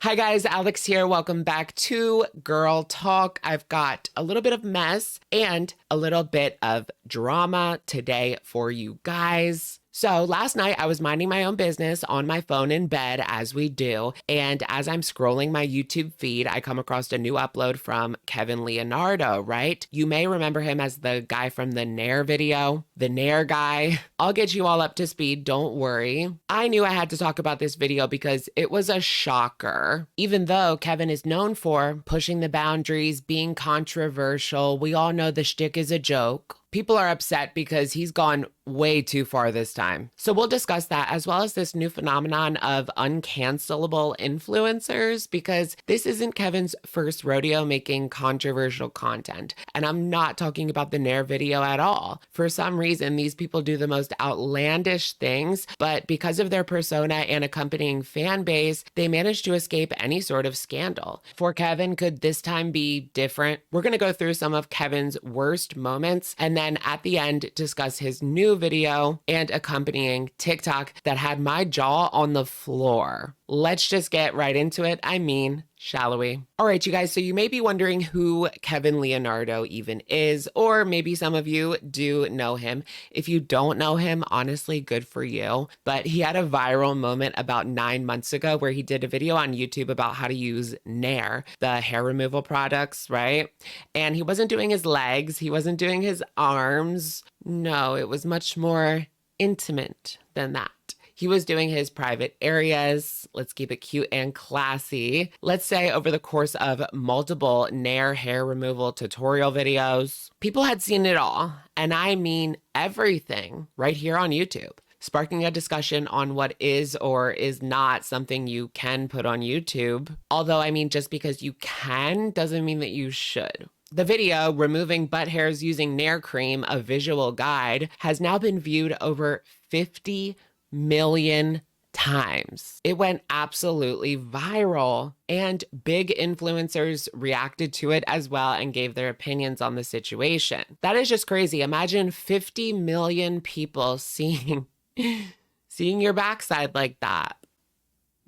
Hi guys, Alex here. Welcome back to Girl Talk. I've got a little bit of mess and a little bit of drama today for you guys. So last night I was minding my own business on my phone in bed, as we do, and as I'm scrolling my YouTube feed, I come across a new upload from Kevin Leonardo, right? You may remember him as the guy from the Nair video, the Nair guy. I'll get you all up to speed, don't worry. I knew I had to talk about this video because it was a shocker. Even though Kevin is known for pushing the boundaries, being controversial, we all know the shtick is a joke. People are upset because he's gone way too far this time. So we'll discuss that, as well as this new phenomenon of uncancelable influencers, because this isn't Kevin's first rodeo making controversial content. And I'm not talking about the Nair video at all. For some reason, these people do the most outlandish things, but because of their persona and accompanying fan base, they manage to escape any sort of scandal. For Kevin, could this time be different? We're going to go through some of Kevin's worst moments, and then at the end, discuss his new video and accompanying TikTok that had my jaw on the floor. Let's just get right into it. Shall we? All right, you guys, so you may be wondering who Kevin Leonardo even is, or maybe some of you do know him. If you don't know him, honestly, good for you. But he had a viral moment about 9 months ago where he did a video on YouTube about how to use Nair, the hair removal products, right? And he wasn't doing his legs, he wasn't doing his arms. No, it was much more intimate than that. He was doing his private areas. Let's keep it cute and classy. Let's say over the course of multiple Nair hair removal tutorial videos, people had seen it all, and I mean everything, right here on YouTube, sparking a discussion on what is or is not something you can put on YouTube. Although, just because you can doesn't mean that you should. The video, Removing Butt Hairs Using Nair Cream, a visual guide, has now been viewed over 50 million times. It went absolutely viral, and big influencers reacted to it as well and gave their opinions on the situation. That is just crazy. Imagine 50 million people seeing your backside like that.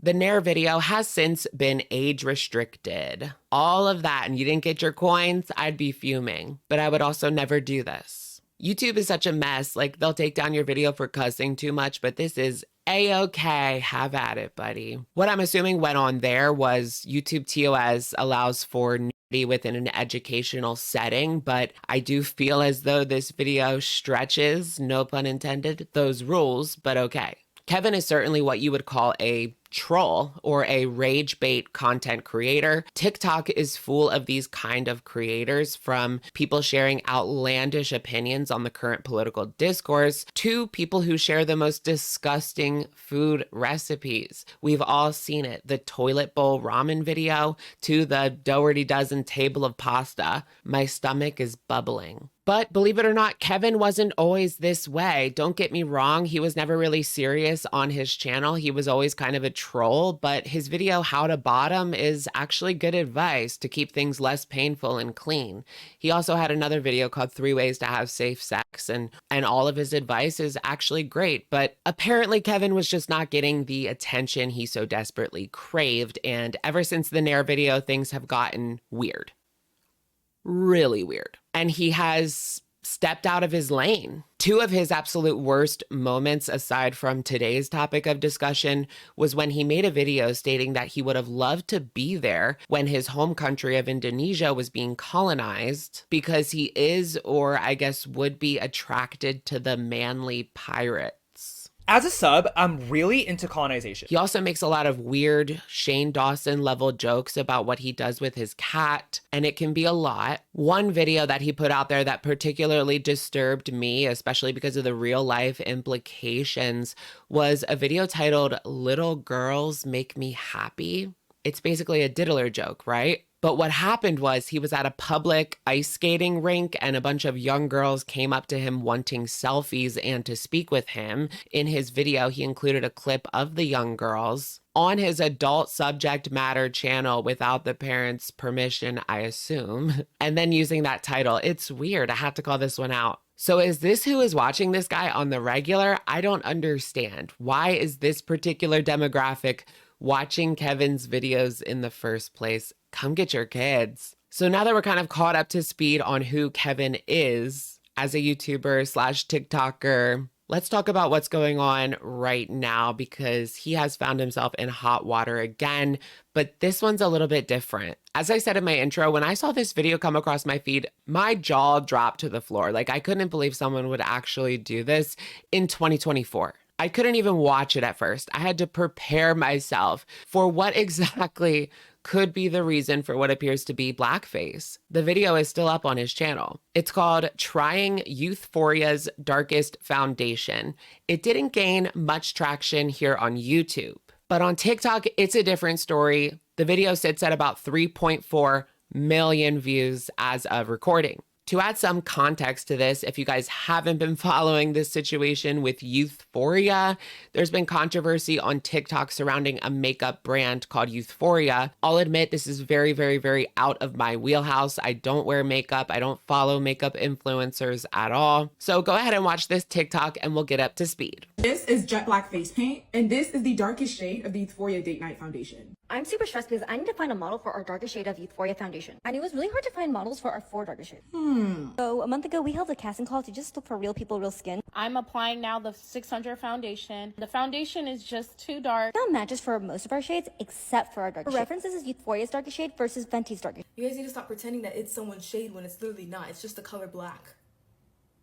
The Nair video has since been age restricted. All of that, and you didn't get your coins, I'd be fuming. But I would also never do this. YouTube is such a mess. Like, they'll take down your video for cussing too much, but this is A-okay. Have at it, buddy. What I'm assuming went on there was YouTube TOS allows for nudity within an educational setting, but I do feel as though this video stretches, no pun intended, those rules, but okay. Kevin is certainly what you would call a troll or a rage bait content creator. TikTok is full of these kind of creators, from people sharing outlandish opinions on the current political discourse to people who share the most disgusting food recipes. We've all seen it. The toilet bowl ramen video to the Doherty dozen table of pasta. My stomach is bubbling. But believe it or not, Kevin wasn't always this way. Don't get me wrong, he was never really serious on his channel. He was always kind of a troll, but his video, How to Bottom, is actually good advice to keep things less painful and clean. He also had another video called 3 Ways to Have Safe Sex, and all of his advice is actually great, but apparently Kevin was just not getting the attention he so desperately craved, and ever since the Nair video, things have gotten weird. Really weird. And he has stepped out of his lane. Two of his absolute worst moments, aside from today's topic of discussion, was when he made a video stating that he would have loved to be there when his home country of Indonesia was being colonized, because he is, or I guess would be, attracted to the manly pirate. As a sub, I'm really into colonization. He also makes a lot of weird Shane Dawson level jokes about what he does with his cat, and it can be a lot. One video that he put out there that particularly disturbed me, especially because of the real life implications, was a video titled "Little Girls Make Me Happy." It's basically a diddler joke, right? But what happened was he was at a public ice skating rink and a bunch of young girls came up to him wanting selfies and to speak with him. In his video, he included a clip of the young girls on his adult subject matter channel without the parents' permission, I assume, and then using that title. It's weird. I have to call this one out. So is this who is watching this guy on the regular? I don't understand. Why is this particular demographic watching Kevin's videos in the first place. Come get your kids. So now that we're kind of caught up to speed on who Kevin is as a YouTuber slash TikToker, let's talk about what's going on right now because he has found himself in hot water again, but this one's a little bit different. As I said in my intro, when I saw this video come across my feed, my jaw dropped to the floor. Like, I couldn't believe someone would actually do this in 2024. I couldn't even watch it at first. I had to prepare myself for what exactly could be the reason for what appears to be blackface. The video is still up on his channel. It's called Trying Youthforia's Darkest Foundation. It didn't gain much traction here on YouTube, but on TikTok, it's a different story. The video sits at about 3.4 million views as of recording. To add some context to this, if you guys haven't been following this situation with Youthforia, there's been controversy on TikTok surrounding a makeup brand called Youthforia. I'll admit this is very, very, very out of my wheelhouse. I don't wear makeup. I don't follow makeup influencers at all. So go ahead and watch this TikTok and we'll get up to speed. This is jet black face paint, and this is the darkest shade of the Youthforia Date Night Foundation. I'm super stressed because I need to find a model for our darkest shade of Youthforia Foundation. And it was really hard to find models for our 4 darkest shades. So a month ago, we held a casting call to just look for real people, real skin. I'm applying now the 600 foundation. The foundation is just too dark. Found matches for most of our shades, except for our darkest shade. For reference, this is Youthforia's darkest shade versus Venti's darkest. You guys need to stop pretending that it's someone's shade when it's literally not. It's just the color black.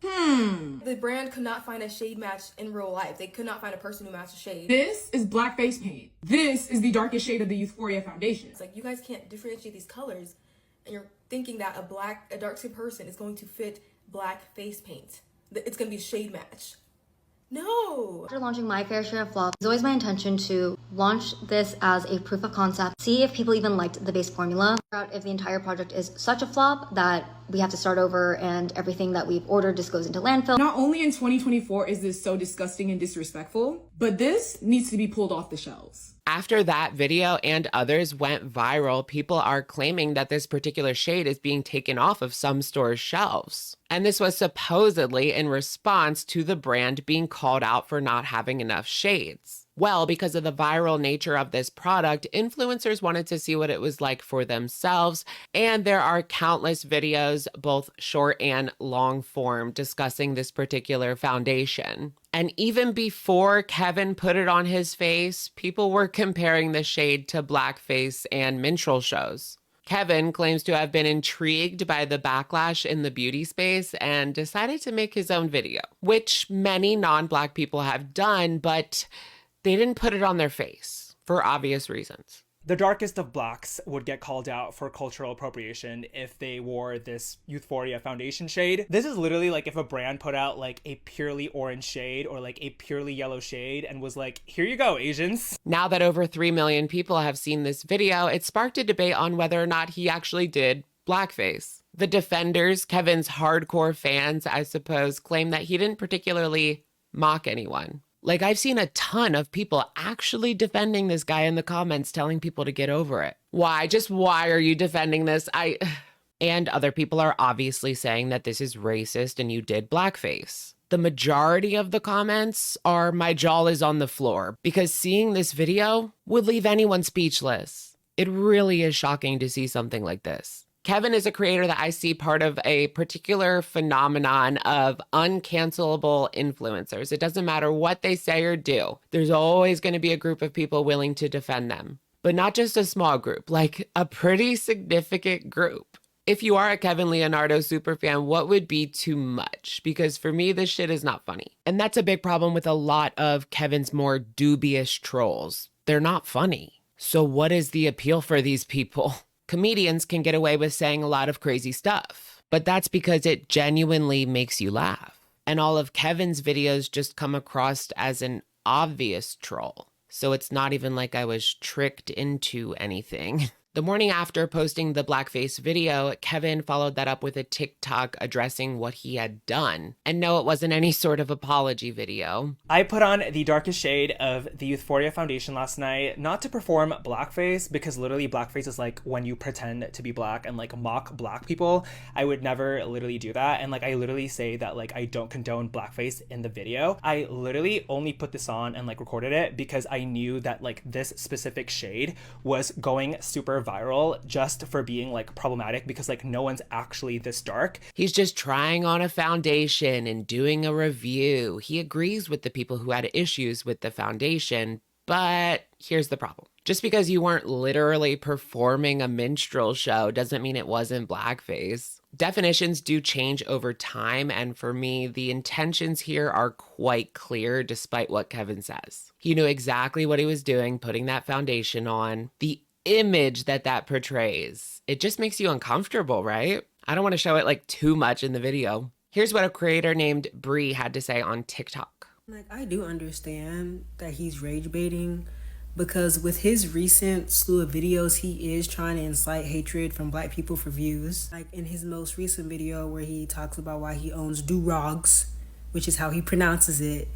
The brand could not find a shade match in real life. They could not find a person who matched a shade. This is black face paint. This is the darkest shade of the Youthforia Foundation. It's like you guys can't differentiate these colors, and you're thinking that a dark skin person is going to fit black face paint. It's going to be a shade match. No! After launching my fair share of flops, it's always my intention to launch this as a proof of concept, see if people even liked the base formula, figure out if the entire project is such a flop that we have to start over and everything that we've ordered just goes into landfill. Not only in 2024 is this so disgusting and disrespectful, but this needs to be pulled off the shelves. After that video and others went viral, people are claiming that this particular shade is being taken off of some stores' shelves. And this was supposedly in response to the brand being called out for not having enough shades. Well, because of the viral nature of this product, influencers wanted to see what it was like for themselves, and there are countless videos, both short and long form, discussing this particular foundation. And even before Kevin put it on his face, people were comparing the shade to blackface and minstrel shows. Kevin claims to have been intrigued by the backlash in the beauty space and decided to make his own video, which many non-Black people have done, but they didn't put it on their face for obvious reasons. The darkest of blacks would get called out for cultural appropriation if they wore this Youthforia foundation shade. This is literally like if a brand put out like a purely orange shade or like a purely yellow shade and was like, here you go, Asians. Now that over 3 million people have seen this video, it sparked a debate on whether or not he actually did blackface. The defenders, Kevin's hardcore fans, I suppose, claim that he didn't particularly mock anyone. Like, I've seen a ton of people actually defending this guy in the comments, telling people to get over it. Why? Just why are you defending this? And other people are obviously saying that this is racist and you did blackface. The majority of the comments are my jaw is on the floor because seeing this video would leave anyone speechless. It really is shocking to see something like this. Kevin is a creator that I see part of a particular phenomenon of uncancelable influencers. It doesn't matter what they say or do. There's always going to be a group of people willing to defend them. But not just a small group, like a pretty significant group. If you are a Kevin Leonardo superfan, what would be too much? Because for me, this shit is not funny. And that's a big problem with a lot of Kevin's more dubious trolls. They're not funny. So what is the appeal for these people? Comedians can get away with saying a lot of crazy stuff, but that's because it genuinely makes you laugh. And all of Kevin's videos just come across as an obvious troll. So it's not even like I was tricked into anything. The morning after posting the blackface video, Kevin followed that up with a TikTok addressing what he had done. And no, it wasn't any sort of apology video. I put on the darkest shade of the Youthforia foundation last night, not to perform blackface, because literally blackface is like when you pretend to be black and like mock black people. I would never literally do that. And like I literally say that like I don't condone blackface in the video. I literally only put this on and like recorded it because I knew that like this specific shade was going super viral just for being like problematic, because like no one's actually this dark. He's just trying on a foundation and doing a review. He agrees with the people who had issues with the foundation, but here's the problem. Just because you weren't literally performing a minstrel show doesn't mean it wasn't blackface. Definitions do change over time, and for me, the intentions here are quite clear despite what Kevin says. He knew exactly what he was doing, putting that foundation on. The image that portrays, it just makes you uncomfortable, right? I don't want to show it like too much in the video. Here's what a creator named Bree had to say on TikTok. Like, I do understand that he's rage baiting, because with his recent slew of videos, he is trying to incite hatred from black people for views. Like in his most recent video where he talks about why he owns do-rogs, which is how he pronounces it,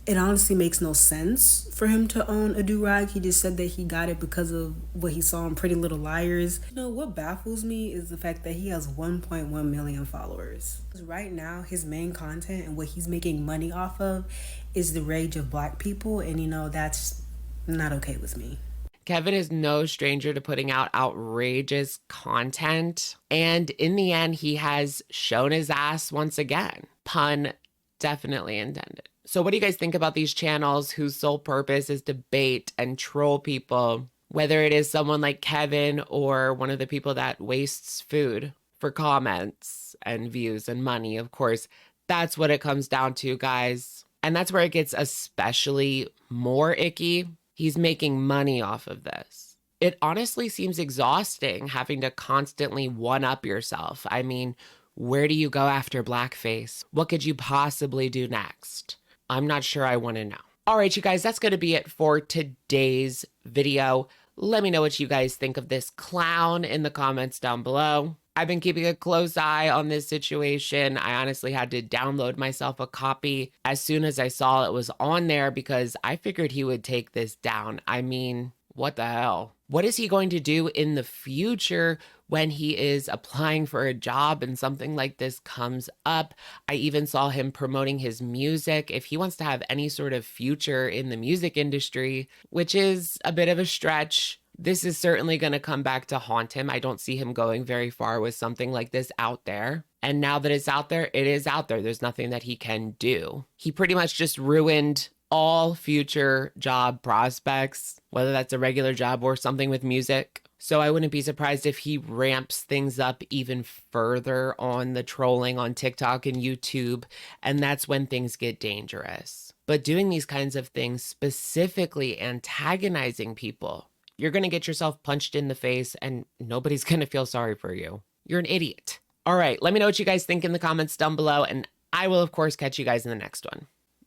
it honestly makes no sense for him to own a do-rag. He just said that he got it because of what he saw in Pretty Little Liars. You know, what baffles me is the fact that he has 1.1 million followers. Right now, his main content and what he's making money off of is the rage of black people, and you know, that's not okay with me. Kevin is no stranger to putting out outrageous content, and in the end, he has shown his ass once again. Pun definitely intended. So what do you guys think about these channels whose sole purpose is to bait and troll people, whether it is someone like Kevin or one of the people that wastes food for comments and views and money? Of course, that's what it comes down to, guys. And that's where it gets especially more icky. He's making money off of this. It honestly seems exhausting having to constantly one-up yourself. I mean, where do you go after blackface? What could you possibly do next? I'm not sure I want to know. All right, you guys, that's going to be it for today's video. Let me know what you guys think of this clown in the comments down below. I've been keeping a close eye on this situation. I honestly had to download myself a copy as soon as I saw it was on there because I figured he would take this down. I mean, what the hell? What is he going to do in the future when he is applying for a job and something like this comes up? I even saw him promoting his music. If he wants to have any sort of future in the music industry, which is a bit of a stretch, this is certainly going to come back to haunt him. I don't see him going very far with something like this out there. And now that it's out there, it is out there. There's nothing that he can do. He pretty much just ruined all future job prospects, whether that's a regular job or something with music. So I wouldn't be surprised if he ramps things up even further on the trolling on TikTok and YouTube, and that's when things get dangerous. But doing these kinds of things, specifically antagonizing people, you're going to get yourself punched in the face and nobody's going to feel sorry for you. You're an idiot. All right, let me know what you guys think in the comments down below, and I will, of course, catch you guys in the next one.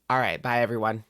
All right, bye, everyone.